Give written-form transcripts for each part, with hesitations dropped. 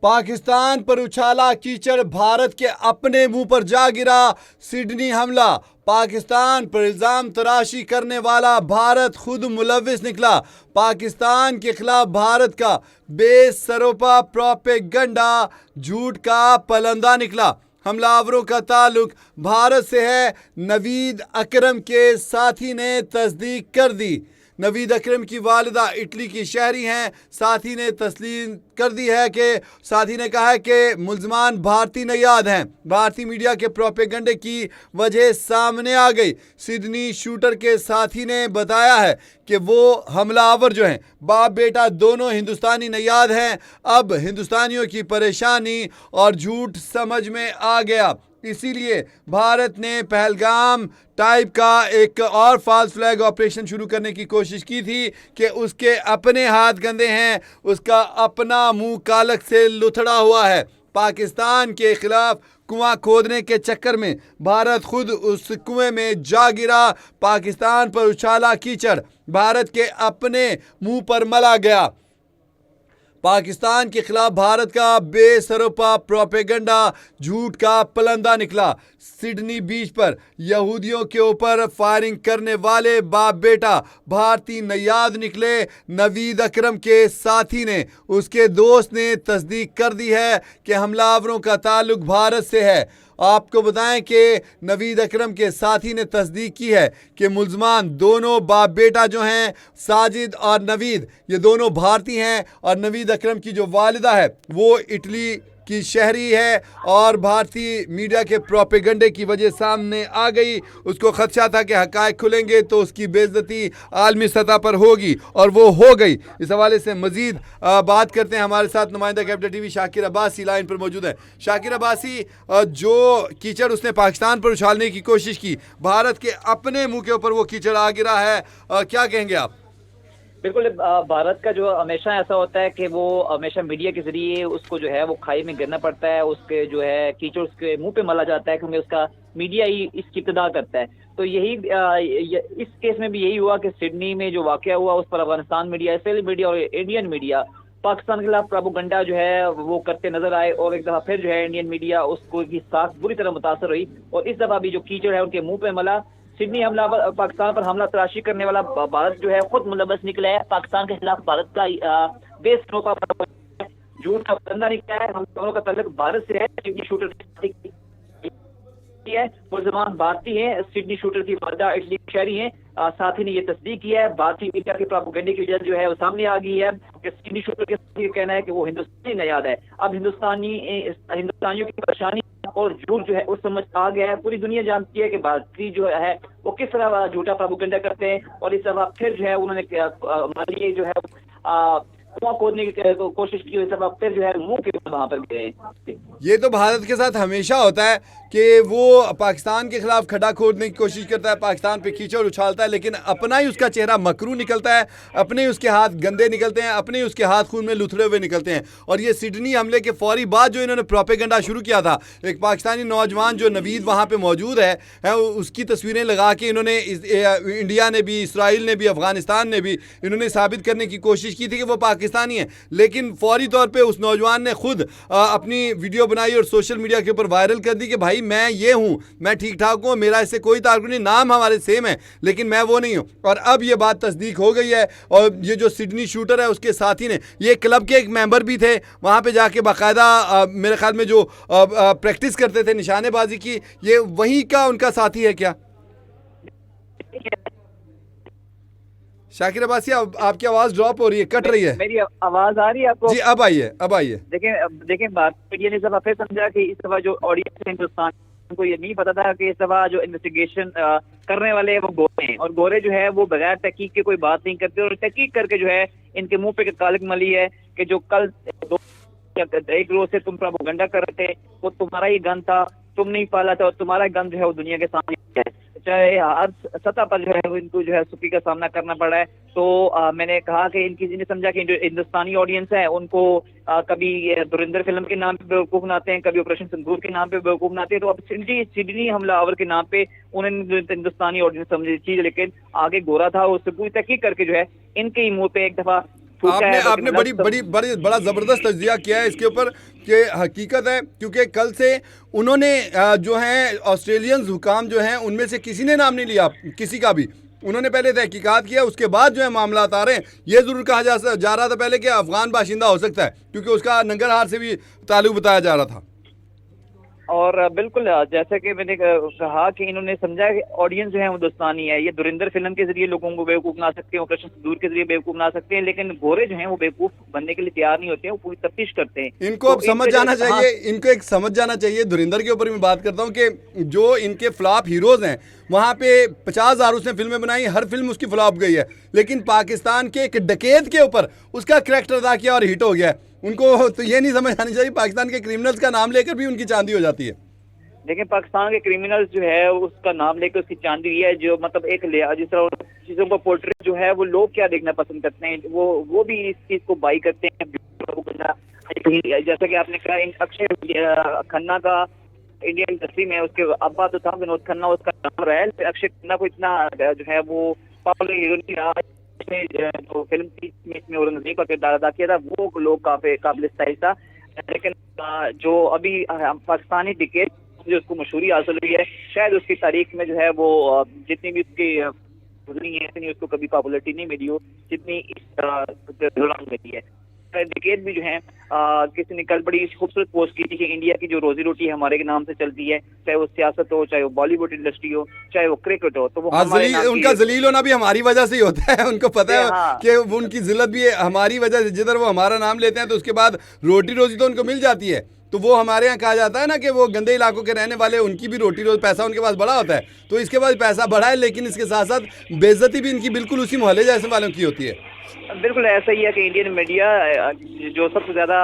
पाकिस्तान पर उछाला कीचड़, भारत के अपने मुंह पर जा गिरा। सिडनी हमला, पाकिस्तान पर इल्जाम तराशी करने वाला भारत खुद मुलविस निकला। पाकिस्तान के खिलाफ भारत का बेसरोपा प्रोपेगंडा झूठ का पलंदा निकला। हमलावरों का ताल्लुक भारत से है, नवीद अकरम के साथी ने तस्दीक कर दी। नवीद अकरम की वालिदा इटली की शहरी हैं। साथी ने तस्लीम कर दी है कि साथी ने कहा है कि मुल्ज़मान भारतीय नयाद हैं। भारतीय मीडिया के प्रोपेगंडे की वजह सामने आ गई। सिडनी शूटर के साथी ने बताया है कि वो हमलावर जो हैं बाप बेटा दोनों हिंदुस्तानी नयाद हैं। अब हिंदुस्तानियों की परेशानी और झूठ समझ में आ गया, इसीलिए भारत ने पहलगाम टाइप का एक और फॉल्स फ्लैग ऑपरेशन शुरू करने की कोशिश की थी कि उसके अपने हाथ गंदे हैं, उसका अपना मुंह कालक से लुथड़ा हुआ है। पाकिस्तान के खिलाफ कुआं खोदने के चक्कर में भारत खुद उस कुएं में जा गिरा। पाकिस्तान पर उछाला कीचड़, भारत के अपने मुंह पर मला गया। पाकिस्तान के खिलाफ भारत का बेसरोपा प्रोपेगंडा झूठ का पलंदा निकला। सिडनी बीच पर यहूदियों के ऊपर फायरिंग करने वाले बाप बेटा भारतीय नयाद निकले। नवीद अकरम के साथी ने, उसके दोस्त ने तस्दीक कर दी है कि हमलावरों का ताल्लुक भारत से है। आपको बताएं कि नवीद अकरम के साथी ने तस्दीक की है कि मुल्ज़मान दोनों बाप बेटा जो हैं, साजिद और नवीद, ये दोनों भारतीय हैं और नवीद अकरम की जो वालिदा है वो इटली की शहरी है और भारतीय मीडिया के प्रोपेगंडे की वजह सामने आ गई। उसको खदशा था कि हक़ाइक़ खुलेंगे तो उसकी बेइज्जती आलमी सतह पर होगी और वो हो गई। इस हवाले से मज़ीद बात करते हैं। हमारे साथ नुमाइंदा capital TV Shakir Abbasi line पर मौजूद है। शाकिर अब्बासी, जो कीचड़ उसने पाकिस्तान पर उछालने की कोशिश की, भारत के अपने मुंह के ऊपर वो कीचड़ आ गिरा है, क्या कहेंगे आप? बिल्कुल, भारत का जो हमेशा ऐसा होता है कि वो हमेशा मीडिया के जरिए उसको जो है वो खाई में गिरना पड़ता है, उसके जो है कीचड़ उसके मुंह पे मला जाता है, क्योंकि उसका मीडिया ही इसकी इब्तिदा करता है। तो यही इस केस में भी यही हुआ कि सिडनी में जो वाकया हुआ उस पर अफगानिस्तान मीडिया, इसराइली मीडिया और इंडियन मीडिया पाकिस्तान के खिलाफ प्रोपेगेंडा जो है वो करते नजर आए और एक दफा फिर जो है इंडियन मीडिया उसको की साख बुरी तरह मुतासर हुई और इस दफा भी जो कीचड़ है उनके मुंह पे मला। सिडनी हमला, पाकिस्तान पर हमला तलाशी करने वाला भारत जो है खुद मुलव्वस निकला है। पाकिस्तान के खिलाफ भारत का बेसरोपा झूठ का पलंदा निकला है। हम दोनों का ताल्लुक भारत से है। सिडनी शूटर है, मुल्ज़मान भारतीय है। सिडनी शूटर की वालिदा इटली की शहरी है। साथी ने ये तस्दीक किया है। भारतीय मीडिया के प्रोपेगेंडे की वजह जो है वो सामने आ गई है कि सिडनी शूटर के ये कहना है कि वो हिंदुस्तानी नयाद है। अब हिंदुस्तानियों की परेशानी और झूठ जो है उस समझ आ गया है। पूरी दुनिया जानती है कि भारतीय जो है वो किस तरह झूठा प्रोपेगेंडा करते हैं और इस दफा फिर जो है उन्होंने हमारे लिए जो है कुआं खोदने की कोशिश की, इस दफा फिर जो है मुंह के वहां पर गए। ये तो भारत के साथ हमेशा होता है कि वो पाकिस्तान के खिलाफ खड्डा खोदने की कोशिश करता है, पाकिस्तान पे कीचड़ उछालता है, लेकिन अपना ही उसका चेहरा मकरू निकलता है, अपने ही उसके हाथ गंदे निकलते हैं, अपने ही उसके हाथ खून में लुथड़े हुए निकलते हैं। और ये सिडनी हमले के फौरी बाद जो इन्होंने प्रोपेगेंडा शुरू किया था, एक पाकिस्तानी नौजवान जो नवीद वहाँ पर मौजूद है उसकी तस्वीरें लगा के इन्होंने इंडिया ने भी, इसराइल ने भी, अफगानिस्तान ने भी इन्होंने साबित करने की कोशिश की थी कि वो पाकिस्तानी है। लेकिन फौरी तौर पर उस नौजवान ने खुद अपनी वीडियो बनाई और सोशल मीडिया के ऊपर वायरल कर दी कि भाई मैं ये हूँ, मैं ठीक ठाक हूँ, मेरा इससे कोई ताल्लुक नहीं, नाम हमारे सेम है लेकिन मैं वो नहीं हूँ। और अब ये बात तस्दीक हो गई है। और ये जो सिडनी शूटर है उसके साथी ने, ये क्लब के एक मेंबर भी थे, वहाँ पे जाके बाकायदा मेरे ख्याल में जो प्रैक्टिस करते थे निशानेबाजी की, ये वहीं का उनका साथी है क्या? शाकिर अब्बासी, आपकी आवाज ड्रॉप हो रही है, कट रही है। मेरी आवाज आ रही है आपको? जी अब आइए, अब आइए। देखें बात मीडिया ने इस दफा फिर समझा कि इस दफा जो ऑडियंस है हिंदुस्तान को ये नहीं पता था कि इस दफा जो इन्वेस्टिगेशन करने वाले हैं वो गोरे हैं और गोरे जो है वो बगैर तहकीक के कोई बात नहीं करते और तहकीक करके जो है इनके मुंह पे कालिक मली है कि जो कल एक रोज से तुम प्रोपेगेंडा कर रहे थे वो तुम्हारा ही गन था, तुम नहीं पाला था और तुम्हारा गन जो है वो दुनिया के सामने है। चाहे हर सतह पर जो है इनको जो है सुखी का सामना करना पड़ा है। तो मैंने कहा कि इन्हें समझा कि हिंदुस्तानी ऑडियंस है उनको कभी धुरंधर फिल्म के नाम पे बेवकूफ बनाते हैं, कभी ऑपरेशन सिंदूर के नाम पे बेवकूफ बनाते हैं। तो अब सिडनी हमलावर के नाम पे उन्होंने हिंदुस्तानी ऑडियंस समझी चीज, लेकिन आगे गोरा था, उससे पूरी तहकीक करके जो है इनके ही मुंह पे एक दफा थूका है, आपने बड़ा जबरदस्त तज्जिया किया है इसके ऊपर कि हकीकत है, क्योंकि कल से उन्होंने जो है ऑस्ट्रेलियंस हुकाम जो हैं उनमें से किसी ने नाम नहीं लिया, किसी का भी। उन्होंने पहले तहकीकात किया, उसके बाद जो है मामला आ रहे हैं। ये ज़रूर कहा जा रहा था पहले कि अफगान बाशिंदा हो सकता है, क्योंकि उसका नंगरहार से भी ताल्लुक बताया जा रहा था। और बिल्कुल जैसा कि मैंने कहा कि इन्होंने समझा कि ऑडियंस जो है हिंदुस्तानी है। ये धुरंधर फिल्म के जरिए लोगों को बेवकूफ़ बना सकते हैं, ऑपरेशन सिंदूर के जरिए बेवकूफ़ बना सकते हैं, लेकिन गोरे जो हैं वो बेवकूफ़ बनने के लिए तैयार नहीं होते हैं, वो पूरी तफ्तीश करते हैं। इनको अब समझ जाना चाहिए, इनको एक समझ जाना चाहिए। धुरंधर के ऊपर मैं बात करता हूँ कि जो इनके फ्लॉप हीरोज़ हैं, वहाँ पे 50,000 उसने फिल्में बनाई, हर फिल्म उसकी फ्लॉप गई है, लेकिन पाकिस्तान के एक डकैत के ऊपर उसका करैक्टर अदा किया और हिट हो गया। उनको तो ये नहीं समझ आनी चाहिए पाकिस्तान के क्रिमिनल्स का नाम लेकर भी उनकी चांदी हो जाती है। लेकिन पाकिस्तान के क्रिमिनल्स जो है उसका नाम लेकर उसकी चांदी है, जो मतलब एक जिस तरह चीज़ों का पोर्ट्रेट जो है वो लोग क्या देखना पसंद करते हैं, वो भी इस चीज़ को बाई करते हैं। जैसा कि आपने कहा, अक्षय खन्ना का इंडियन इंडस्ट्री में उसके अब्बा तो था विनोद खन्ना, उसका नाम रहा है। अक्षय खन्ना को इतना जो है वो पॉपुलर हीरो नहीं रहा। जो फिल्म थी इसमें औरंगजेब का किरदार अदा किया था, वो लोग काफी काबिल तारीफ था। लेकिन जो अभी पाकिस्तानी डिकेट जो उसको मशहूरी हासिल हुई है, शायद उसकी तारीख में जो है वो जितनी भी उसकी गुजरी है इतनी उसको कभी पॉपुलरिटी नहीं मिली हो जितनी इस दौरान मिली है। डिकेट भी जो है किसी ने कल बड़ी खूबसूरत पोस्ट की थी कि इंडिया की जो रोजी रोटी हमारे के नाम से चलती है, चाहे वो सियासत हो, चाहे वो बॉलीवुड इंडस्ट्री हो, चाहे वो क्रिकेट हो, तो वो उनका जलील होना भी हमारी वजह से ही होता है। उनको पता है कि उनकी जिल्लत भी हमारी वजह से, जिधर वो हमारा नाम लेते हैं तो उसके बाद रोटी रोजी तो उनको मिल जाती है। तो वो हमारे यहाँ कहा जाता है ना कि वो गंदे इलाकों के रहने वाले, उनकी भी रोटी रोज पैसा उनके पास बड़ा होता है, तो इसके पास पैसा बड़ा है, लेकिन इसके साथ साथ बेइज्जती भी इनकी बिल्कुल उसी मोहल्ले जैसे वालों की होती है। बिल्कुल ऐसा ही है कि इंडियन मीडिया जो सबसे ज्यादा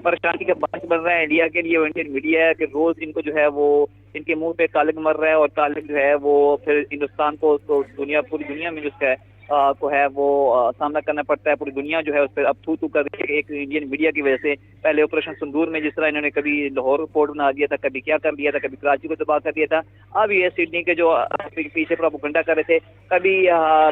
परेशानी का बात बन रहा है इंडिया के लिए, वो इंडियन मीडिया है कि रोज इनको जो है वो इनके मुंह पे कालिक मर रहा है, और कालिक जो है वो फिर हिंदुस्तान को पूरी दुनिया में जिसका को है वो सामना करना पड़ता है। पूरी दुनिया जो है उस पर अब थू कर रही है एक इंडियन मीडिया की वजह से। पहले ऑपरेशन सिंदूर में जिस तरह इन्होंने कभी लाहौर पोर्ट बना दिया था, कभी क्या कर दिया था, कभी कराची को तबाह कर दिया था, अब ये सिडनी के जो पीछे प्रोपेगेंडा कर रहे थे, कभी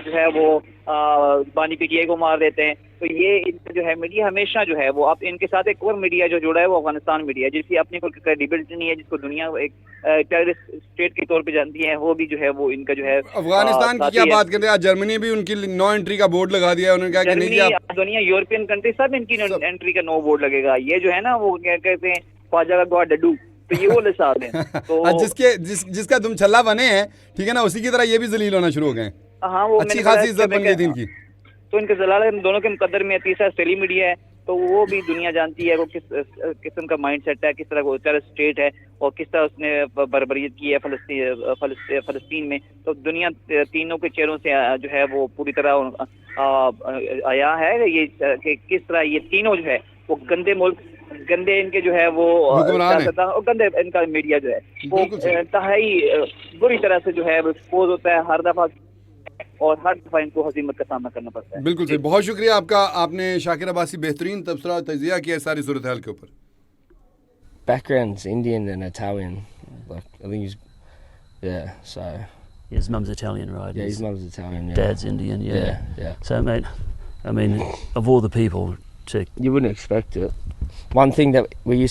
जो है वो बानी पीटीआई को मार देते हैं। तो ये इनका जो है मीडिया हमेशा जो है वो, अब इनके साथ एक और मीडिया जो जुड़ा है वो अफगानिस्तान मीडिया, जिसकी अपनी कोई क्रेडिबिलिटी नहीं है, जिसको दुनिया एक टेररिस्ट स्टेट के तौर पे जानती है, वो भी जो है वो इनका जो है अफगानिस्तान की क्या बात करते हैं। आज जर्मनी भी उनकी नो एंट्री का बोर्ड लगा दिया है, उन्होंने कहा कि नहीं आप दुनिया यूरोपियन कंट्री सब इनकी एंट्री का नो बोर्ड लगेगा। ये जो है ना वो क्या कहते हैं ख्वाजा का गोवा डड्डू, तो ये वो लिसाब है। तो जिसका तुम छल्ला बने हैं, ठीक है ना, उसी की तरह ये भी जलील होना शुरू हो गए। हाँ, वो अच्छी खासी इज्जत बन गई थी इनकी। तो इनके जलाल दोनों के मुकद्दर में। तीसरा ऑस्ट्रेली मीडिया है, तो वो भी दुनिया जानती है वो किस किस्म का माइंड सेट है, किस तरह का टेररिस्ट स्टेट है, और किस तरह उसने बर्बरियत की है फलस्तीन में। तो दुनिया तीनों के चेहरों से जो है वो पूरी तरह आया है ये कि किस तरह ये तीनों जो है वो गंदे मुल्क, गंदे इनके जो है वो और गंदे इनका मीडिया जो है वो इंतहाई बुरी तरह से जो है एक्सपोज होता है हर दफा, और हर दफा इनको हजीमत का सामना करना पड़ता है। बिल्कुल सही, बहुत शुक्रिया आपका। आपने शाकिर अब्बासी बेहतरीन तबसरा तजिया किया सारी सूरत हाल के ऊपर। Background's Indian and Italian. Like, I think he's, yeah, so. His mum's Italian, right? Yeah, his mum's Italian, yeah. Dad's Indian, yeah. Yeah. So, mate, I mean, of all the people to... You wouldn't expect it. One thing that we used